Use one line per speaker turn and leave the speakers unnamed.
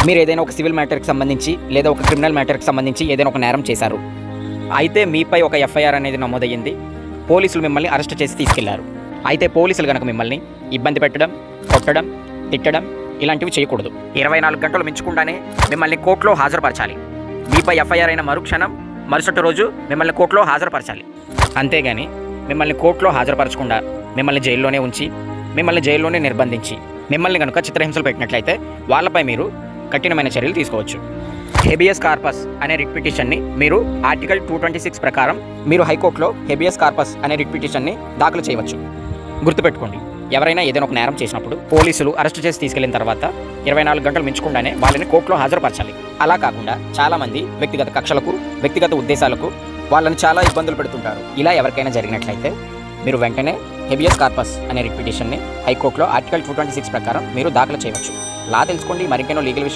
మీరు ఏదైనా ఒక సివిల్ మ్యాటర్కి సంబంధించి లేదా ఒక క్రిమినల్ మ్యాటర్కి సంబంధించి ఏదైనా ఒక నేరం చేశారు. అయితే మీపై ఒక ఎఫ్ఐఆర్ అనేది నమోదయ్యింది. పోలీసులు మిమ్మల్ని అరెస్ట్ చేసి తీసుకెళ్లారు. అయితే పోలీసులు కనుక మిమ్మల్ని ఇబ్బంది పెట్టడం, కొట్టడం, తిట్టడం ఇలాంటివి చేయకూడదు. 24 గంటలు మించకుండానే మిమ్మల్ని కోర్టులో హాజరుపరచాలి. మీపై ఎఫ్ఐఆర్ అయిన మరుక్షణం మరుసటి రోజు మిమ్మల్ని కోర్టులో హాజరుపరచాలి. అంతేగాని మిమ్మల్ని కోర్టులో హాజరుపరచకుండా మిమ్మల్ని జైల్లోనే ఉంచి మిమ్మల్ని జైల్లోనే నిర్బంధించి మిమ్మల్ని కనుక చిత్రహింసలు పెట్టినట్లయితే వాళ్ళపై మీరు కఠినమైన చర్యలు తీసుకోవచ్చు. హెబియస్ కార్పస్ అనే రిట్ పిటిషన్ని మీరు ఆర్టికల్ 226 ప్రకారం మీరు హైకోర్టులో హెబియస్ కార్పస్ అనే రిట్ పిటిషన్ని దాఖలు చేయవచ్చు. గుర్తుపెట్టుకోండి, ఎవరైనా ఏదైనా ఒక నేరం చేసినప్పుడు పోలీసులు అరెస్ట్ చేసి తీసుకెళ్లిన తర్వాత 24 గంటలు మించకుండానే వాళ్ళని కోర్టులో హాజరుపరచాలి. అలా కాకుండా చాలామంది వ్యక్తిగత కక్షలకు, వ్యక్తిగత ఉద్దేశాలకు వాళ్ళని చాలా ఇబ్బందులు పెడుతుంటారు. ఇలా ఎవరికైనా జరిగినట్లయితే మీరు వెంటనే హెబియస్ కార్పస్ అనే రిట్ పిటిషన్ని హైకోర్టులో ఆర్టికల్ 226 ప్రకారం మీరు దాఖలు చేయవచ్చు. లా తెలుసుకోండి. మరికెన్నో లీగల్ విషయాలు